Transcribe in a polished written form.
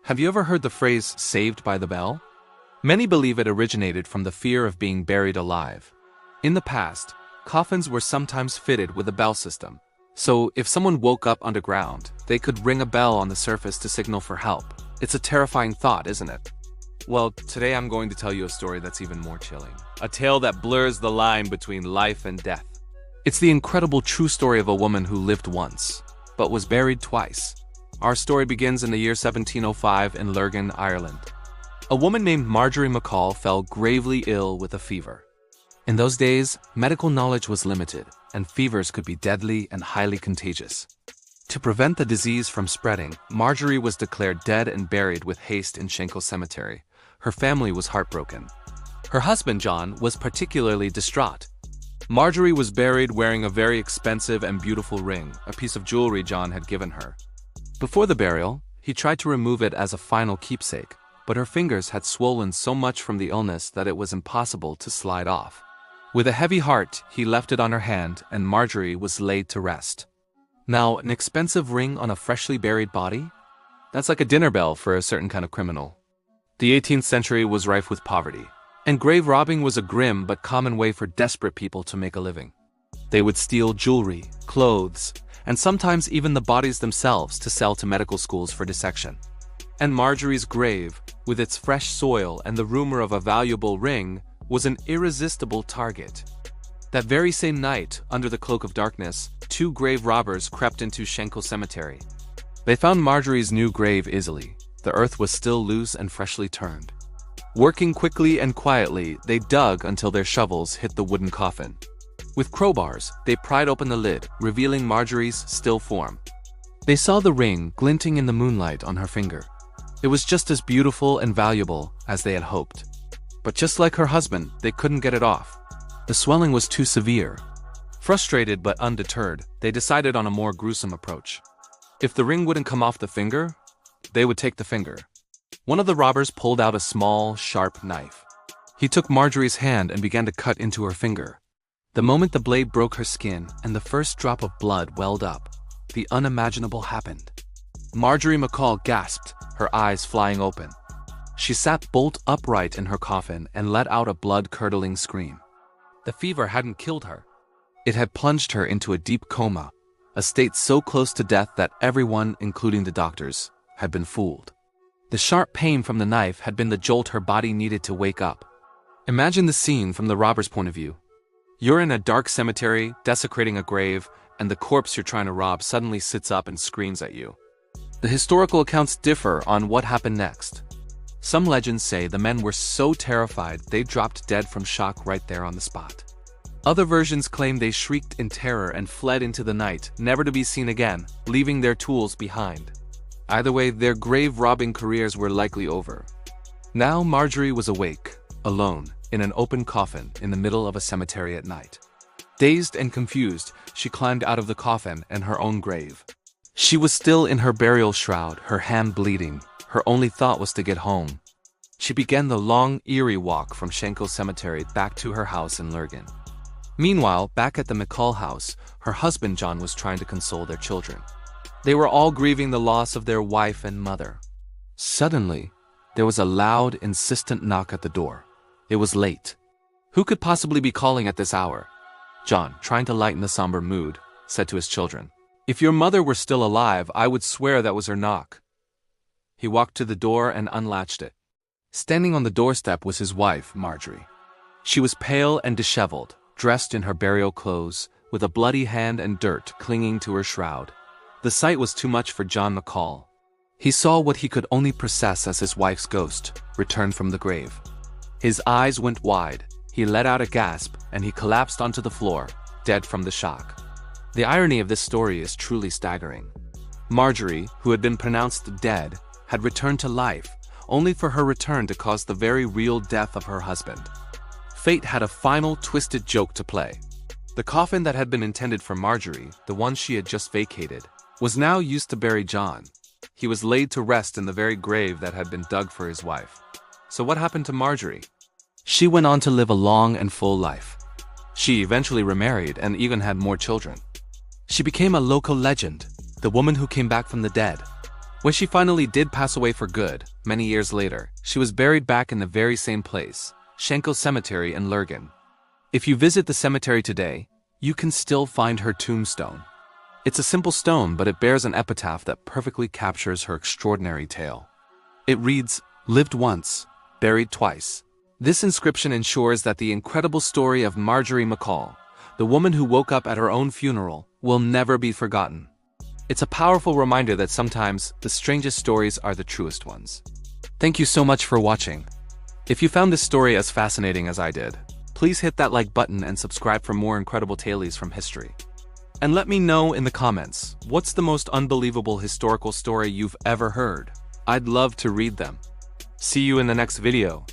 Have you ever heard the phrase "saved by the bell"? Many believe it originated from the fear of being buried alive. In the past, coffins were sometimes fitted with a bell system. So, if someone woke up underground, they could ring a bell on the surface to signal for help. It's a terrifying thought, isn't it? Well, today I'm going to tell you a story that's even more chilling. A tale that blurs the line between life and death. It's the incredible true story of a woman who lived once, but was buried twice. Our story begins in the year 1705 in Lurgan, Ireland. A woman named Marjorie McCall fell gravely ill with a fever. In those days, medical knowledge was limited, and fevers could be deadly and highly contagious. To prevent the disease from spreading, Marjorie was declared dead and buried with haste in Schenkel Cemetery. Her family was heartbroken. Her husband, John, was particularly distraught. Marjorie was buried wearing a very expensive and beautiful ring, a piece of jewelry John had given her. Before the burial, he tried to remove it as a final keepsake, but her fingers had swollen so much from the illness that it was impossible to slide off. With a heavy heart, he left it on her hand, and Marjorie was laid to rest. Now, an expensive ring on a freshly buried body? That's like a dinner bell for a certain kind of criminal. The 18th century was rife with poverty, and grave robbing was a grim but common way for desperate people to make a living. They would steal jewelry, clothes, and sometimes even the bodies themselves to sell to medical schools for dissection. And Marjorie's grave, with its fresh soil and the rumor of a valuable ring, was an irresistible target. That very same night, under the cloak of darkness, two grave robbers crept into Schenkel Cemetery. They found Marjorie's new grave easily. The earth was still loose and freshly turned. Working quickly and quietly, they dug until their shovels hit the wooden coffin. With crowbars, they pried open the lid, revealing Marjorie's still form. They saw the ring glinting in the moonlight on her finger. It was just as beautiful and valuable as they had hoped. But just like her husband, they couldn't get it off. The swelling was too severe. Frustrated but undeterred, they decided on a more gruesome approach. If the ring wouldn't come off the finger, they would take the finger. One of the robbers pulled out a small, sharp knife. He took Marjorie's hand and began to cut into her finger. The moment the blade broke her skin and the first drop of blood welled up, the unimaginable happened. Marjorie McCall gasped, her eyes flying open. She sat bolt upright in her coffin and let out a blood-curdling scream. The fever hadn't killed her. It had plunged her into a deep coma, a state so close to death that everyone, including the doctors, had been fooled. The sharp pain from the knife had been the jolt her body needed to wake up. Imagine the scene from the robber's point of view. You're in a dark cemetery, desecrating a grave, and the corpse you're trying to rob suddenly sits up and screams at you. The historical accounts differ on what happened next. Some legends say the men were so terrified they dropped dead from shock right there on the spot. Other versions claim they shrieked in terror and fled into the night, never to be seen again, leaving their tools behind. Either way, their grave-robbing careers were likely over. Now Marjorie was awake, alone, in an open coffin in the middle of a cemetery at night. Dazed and confused, she climbed out of the coffin and her own grave. She was still in her burial shroud, her hand bleeding. Her only thought was to get home. She began the long, eerie walk from Schenkel Cemetery back to her house in Lurgan. Meanwhile, back at the McCall house, her husband John was trying to console their children. They were all grieving the loss of their wife and mother. Suddenly, there was a loud, insistent knock at the door. It was late. Who could possibly be calling at this hour? John, trying to lighten the somber mood, said to his children, "If your mother were still alive, I would swear that was her knock." He walked to the door and unlatched it. Standing on the doorstep was his wife, Marjorie. She was pale and disheveled, dressed in her burial clothes, with a bloody hand and dirt clinging to her shroud. The sight was too much for John McCall. He saw what he could only process as his wife's ghost, returned from the grave. His eyes went wide, he let out a gasp, and he collapsed onto the floor, dead from the shock. The irony of this story is truly staggering. Marjorie, who had been pronounced dead, had returned to life, only for her return to cause the very real death of her husband. Fate had a final twisted joke to play. The coffin that had been intended for Marjorie, the one she had just vacated, was now used to bury John. He was laid to rest in the very grave that had been dug for his wife. So what happened to Marjorie? She went on to live a long and full life. She eventually remarried and even had more children. She became a local legend, the woman who came back from the dead. When she finally did pass away for good, many years later, she was buried back in the very same place, Schenkel Cemetery in Lurgan. If you visit the cemetery today, you can still find her tombstone. It's a simple stone, but it bears an epitaph that perfectly captures her extraordinary tale. It reads, "Lived once, buried twice." This inscription ensures that the incredible story of Marjorie McCall, the woman who woke up at her own funeral, will never be forgotten. It's a powerful reminder that sometimes the strangest stories are the truest ones. Thank you so much for watching. If you found this story as fascinating as I did, please hit that like button and subscribe for more incredible tales from history. And let me know in the comments, what's the most unbelievable historical story you've ever heard? I'd love to read them. See you in the next video.